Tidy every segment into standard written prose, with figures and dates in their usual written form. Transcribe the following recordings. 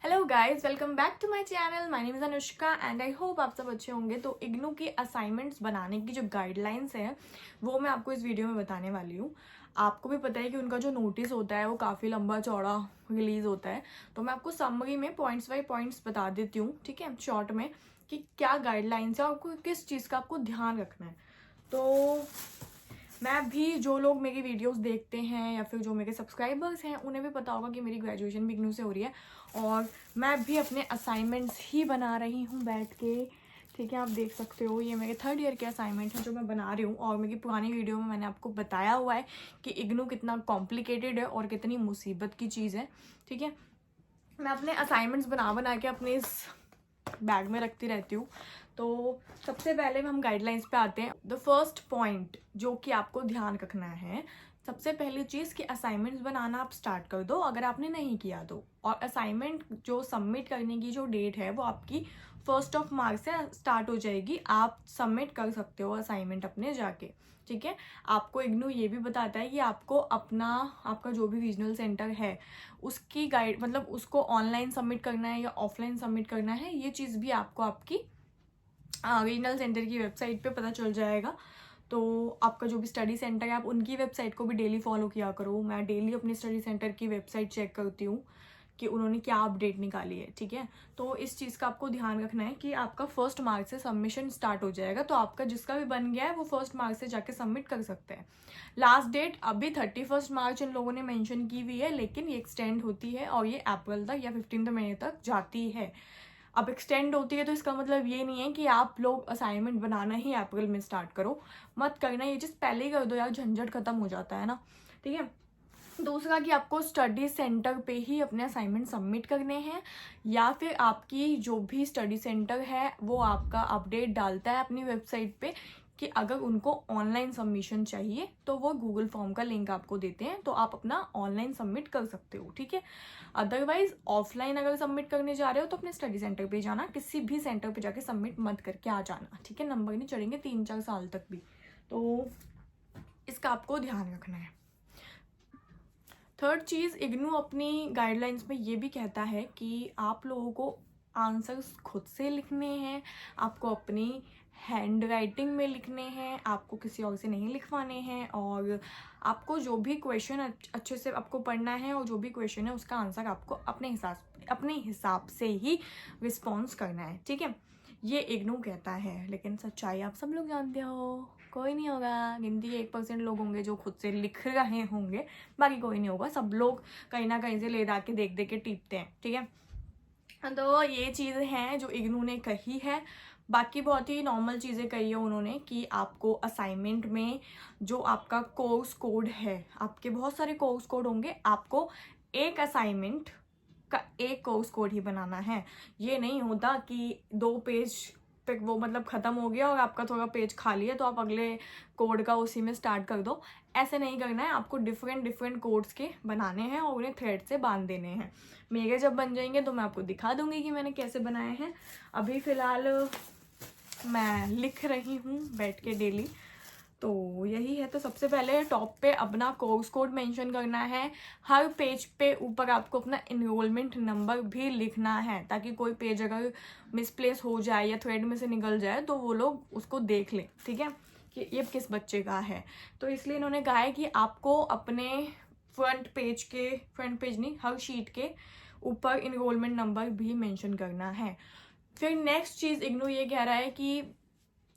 Hello guys, welcome back to my channel. My name is Anushka and I hope आप सब अच्छे होंगे। तो इग्नू की असाइनमेंट्स बनाने की जो गाइडलाइंस है वो मैं आपको इस वीडियो में बताने वाली हूँ। आपको भी पता है कि उनका जो नोटिस होता है वो काफ़ी लंबा चौड़ा रिलीज़ होता है। तो मैं आपको समरी में पॉइंट्स बाई पॉइंट्स बता देती हूँ, ठीक है, शॉर्ट में, कि क्या गाइडलाइंस है और आपको किस चीज़ का आपको ध्यान रखना है। तो मैं भी, जो लोग मेरी वीडियोस देखते हैं या फिर जो मेरे सब्सक्राइबर्स हैं, उन्हें भी पता होगा कि मेरी ग्रेजुएशन भी इग्नू से हो रही है और मैं भी अपने असाइनमेंट्स ही बना रही हूँ बैठ के। ठीक है, आप देख सकते हो ये मेरे थर्ड ईयर के असाइनमेंट हैं जो मैं बना रही हूँ। और मेरी पुरानी वीडियो में मैंने आपको बताया हुआ है कि इग्नू कितना कॉम्प्लिकेटेड है और कितनी मुसीबत की चीज़ है। ठीक है, मैं अपने असाइनमेंट्स बना बना के अपने इस बैग में रखती रहती हूँ। तो सबसे पहले हम गाइडलाइंस पे आते हैं। द फर्स्ट पॉइंट जो कि आपको ध्यान रखना है, सबसे पहली चीज़ कि असाइनमेंट्स बनाना आप स्टार्ट कर दो अगर आपने नहीं किया तो। और असाइनमेंट जो सबमिट करने की जो डेट है वो आपकी 1 मार्च से स्टार्ट हो जाएगी। आप सबमिट कर सकते हो असाइनमेंट अपने जाके। ठीक है, आपको इग्नू ये भी बताता है कि आपको अपना, आपका जो भी रीजनल सेंटर है उसकी गाइड, मतलब उसको ऑनलाइन सबमिट करना है या ऑफलाइन सबमिट करना है, ये चीज़ भी आपको आपकी रीजनल सेंटर की वेबसाइट पे पता चल जाएगा। तो आपका जो भी स्टडी सेंटर है आप उनकी वेबसाइट को भी डेली फॉलो किया करो। मैं डेली अपनी स्टडी सेंटर की वेबसाइट चेक करती हूँ कि उन्होंने क्या अपडेट निकाली है। ठीक है, तो इस चीज़ का आपको ध्यान रखना है कि आपका 1 मार्च से सबमिशन स्टार्ट हो जाएगा। तो आपका जिसका भी बन गया है वो 1 मार्च से जाके सबमिट कर सकते हैं। लास्ट डेट अभी 31 मार्च इन लोगों ने मेंशन की हुई है, लेकिन ये एक्सटेंड होती है और ये अप्रैल तक या 15 मई तक जाती है। अब एक्सटेंड होती है तो इसका मतलब ये नहीं है कि आप लोग असाइनमेंट बनाना ही अप्रैल में स्टार्ट करो। मत करना, ये चीज़ पहले ही कर दो यार, झंझट खत्म हो जाता है ना। ठीक है, दूसरा कि आपको स्टडी सेंटर पे ही अपने असाइनमेंट सबमिट करने हैं, या फिर आपकी जो भी स्टडी सेंटर है वो आपका अपडेट डालता है अपनी वेबसाइट पे कि अगर उनको ऑनलाइन सबमिशन चाहिए तो वो गूगल फॉर्म का लिंक आपको देते हैं, तो आप अपना ऑनलाइन सबमिट कर सकते हो। ठीक है, अदरवाइज ऑफलाइन अगर सबमिट करने जा रहे हो तो अपने स्टडी सेंटर पे जाना, किसी भी सेंटर पे जाके सबमिट मत करके आ जाना। ठीक है, नंबर नहीं चढ़ेंगे 3-4 साल तक भी। तो इसका आपको ध्यान रखना है। थर्ड चीज़, इग्नू अपनी गाइडलाइंस में ये भी कहता है कि आप लोगों को आंसर्स खुद से लिखने हैं, आपको अपनी हैंड राइटिंग में लिखने हैं, आपको किसी और से नहीं लिखवाने हैं। और आपको जो भी क्वेश्चन अच्छे से आपको पढ़ना है और जो भी क्वेश्चन है उसका आंसर आपको अपने हिसाब से ही रिस्पॉन्स करना है। ठीक है, ये इग्नू कहता है, लेकिन सच्चाई आप सब लोग जानते हो, कोई नहीं होगा। गिनती के 1% लोग होंगे जो खुद से लिख रहे होंगे, बाकी कोई नहीं होगा। सब लोग कहीं ना कहीं से ले जा के देख देख के टीपते हैं। ठीक है, तो ये चीज़ें हैं जो इग्नू ने कही है। बाकी बहुत ही नॉर्मल चीज़ें कही है उन्होंने कि आपको असाइनमेंट में जो आपका कोर्स कोड है, आपके बहुत सारे कोर्स कोड होंगे, आपको एक असाइनमेंट का एक कोर्स कोड ही बनाना है। ये नहीं होता कि 2 पेज पे वो मतलब ख़त्म हो गया और आपका थोड़ा पेज खाली है तो आप अगले कोड का उसी में स्टार्ट कर दो। ऐसे नहीं करना है, आपको डिफरेंट डिफरेंट कोड्स के बनाने हैं और उन्हें थ्रेड से बांध देने हैं। मेरे जब बन जाएंगे तो मैं आपको दिखा दूंगी कि मैंने कैसे बनाए हैं। अभी फ़िलहाल मैं लिख रही हूँ बैठ के डेली, तो यही है। तो सबसे पहले टॉप पे अपना कोर्स कोड मेंशन करना है। हर पेज पे ऊपर आपको अपना इनरोलमेंट नंबर भी लिखना है, ताकि कोई पेज अगर मिसप्लेस हो जाए या थ्रेड में से निकल जाए तो वो लोग उसको देख लें। ठीक है, कि ये किस बच्चे का है। तो इसलिए इन्होंने कहा है कि आपको अपने फ्रंट पेज नहीं, हर शीट के ऊपर इनरोलमेंट नंबर भी मेंशन करना है। फिर नेक्स्ट चीज़ इग्नू ये कह रहा है कि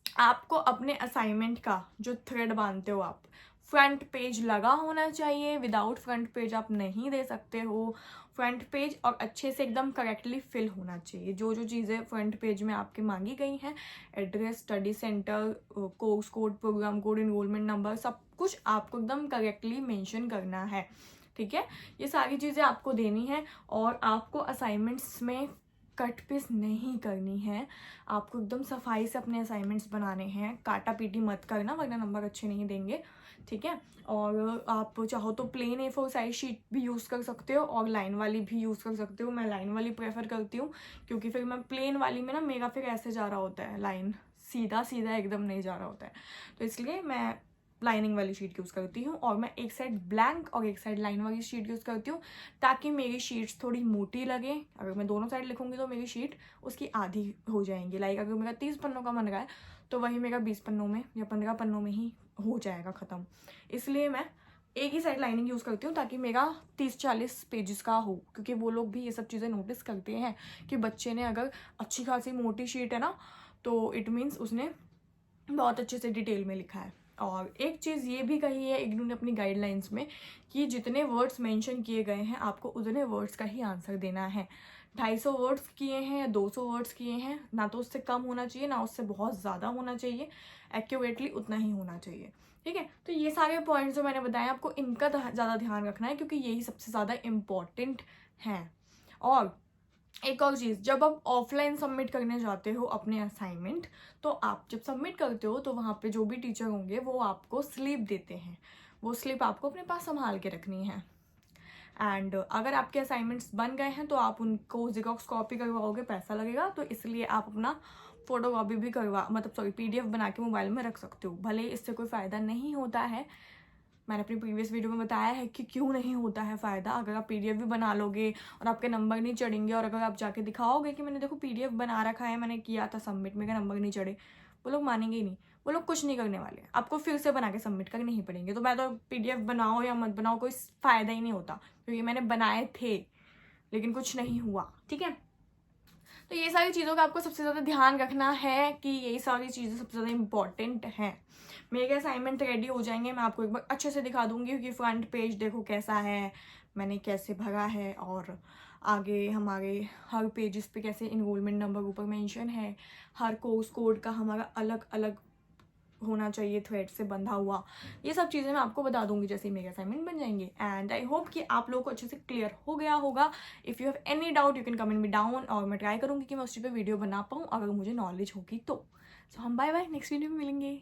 आपको अपने असाइनमेंट का जो थ्रेड बांधते हो आप, फ्रंट पेज लगा होना चाहिए। विदाउट फ्रंट पेज आप नहीं दे सकते हो। फ्रंट पेज और अच्छे से एकदम करेक्टली फिल होना चाहिए। जो जो चीज़ें फ्रंट पेज में आपकी मांगी गई हैं, address, study centre, course code, programme code, enrolment number, सब कुछ आपको एकदम करेक्टली मेंशन करना है। ठीक है, ये सारी चीज़ें आपको देनी है। और आपको असाइनमेंट्स में कट पीस नहीं करनी है। आपको एकदम सफाई से अपने असाइनमेंट्स बनाने हैं, काटा पीटी मत करना वरना नंबर अच्छे नहीं देंगे। ठीक है, और आप चाहो तो प्लेन A4 साइज शीट भी यूज़ कर सकते हो और लाइन वाली भी यूज़ कर सकते हो। मैं लाइन वाली प्रेफर करती हूँ, क्योंकि फिर मैं प्लेन वाली में ना मेरा फिर ऐसे जा रहा होता है, लाइन सीधा सीधा एकदम नहीं जा रहा होता है। तो इसलिए मैं लाइनिंग वाली शीट यूज़ करती हूँ, और मैं एक साइड ब्लैंक और एक साइड लाइन वाली शीट यूज़ करती हूँ, ताकि मेरी शीट्स थोड़ी मोटी लगे। अगर मैं दोनों साइड लिखूँगी तो मेरी शीट उसकी आधी हो जाएंगी। लाइक अगर मेरा 30 पन्नों का बन रहा है तो वही मेरा 20 पन्नों में या 15 पन्नों में ही हो जाएगा ख़त्म। इसलिए मैं एक ही साइड लाइनिंग यूज़ करती हूँ ताकि मेरा 30-40 पेजेस का हो, क्योंकि वो लोग भी ये सब चीज़ें नोटिस करते हैं कि बच्चे ने अगर अच्छी खासी मोटी शीट है ना, तो इट मीन्स उसने बहुत अच्छे से डिटेल में लिखा है। और एक चीज़ ये भी कही है इग्नू ने अपनी गाइडलाइंस में कि जितने वर्ड्स मेंशन किए गए हैं आपको उतने वर्ड्स का ही आंसर देना है। 250 वर्ड्स किए हैं या 200 वर्ड्स किए हैं, ना तो उससे कम होना चाहिए ना उससे बहुत ज़्यादा होना चाहिए, एक्यूरेटली उतना ही होना चाहिए। ठीक है, तो ये सारे पॉइंट्स जो मैंने बताए आपको इनका ज़्यादा ध्यान रखना है, क्योंकि यही सबसे ज़्यादा इम्पॉर्टेंट हैं। और एक और चीज़, जब आप ऑफलाइन सबमिट करने जाते हो अपने असाइनमेंट, तो आप जब सबमिट करते हो तो वहाँ पे जो भी टीचर होंगे वो आपको स्लिप देते हैं। वो स्लिप आपको अपने पास संभाल के रखनी है। एंड अगर आपके असाइनमेंट्स बन गए हैं तो आप उनको ज़ेरॉक्स कॉपी करवाओगे, पैसा लगेगा, तो इसलिए आप अपना फ़ोटो कॉपी भी PDF बना के मोबाइल में रख सकते हो। भले इससे कोई फ़ायदा नहीं होता है, मैंने अपनी प्रीवियस वीडियो में बताया है कि क्यों नहीं होता है फ़ायदा। अगर आप PDF भी बना लोगे और आपके नंबर नहीं चढ़ेंगे, और अगर आप जाके दिखाओगे कि मैंने देखो PDF बना रखा है, मैंने किया था सबमिट, मेरे नंबर नहीं चढ़े, वो लोग मानेंगे ही नहीं। वो लोग कुछ नहीं करने वाले, आपको फिर से बना के सबमिट करने ही पड़ेंगे। तो मैं तो PDF बनाओ या मत बनाओ कोई फ़ायदा ही नहीं होता, क्योंकि मैंने बनाए थे लेकिन कुछ नहीं हुआ। ठीक है, तो ये सारी चीज़ों का आपको सबसे ज़्यादा ध्यान रखना है कि यही सारी चीज़ें सबसे ज़्यादा इंपॉर्टेंट हैं। मेरे असाइनमेंट रेडी हो जाएंगे, मैं आपको एक बार अच्छे से दिखा दूंगी कि फ्रंट पेज देखो कैसा है, मैंने कैसे भरा है, और आगे हमारे हर पेजेस पे कैसे इनरोलमेंट नंबर ऊपर मेंशन है, हर कोर्स कोड का हमारा अलग अलग होना चाहिए थ्रेड से बंधा हुआ। ये सब चीज़ें मैं आपको बता दूंगी जैसे ही मेरे असाइनमेंट बन जाएंगे। एंड आई होप कि आप लोगों को अच्छे से क्लियर हो गया होगा। If you have any doubt you can comment me down, और मैं ट्राई करूंगी कि मैं उस चीज़ पर वीडियो बना पाऊँ अगर मुझे नॉलेज होगी तो। सो हम बाय बाय, नेक्स्ट वीडियो में मिलेंगे।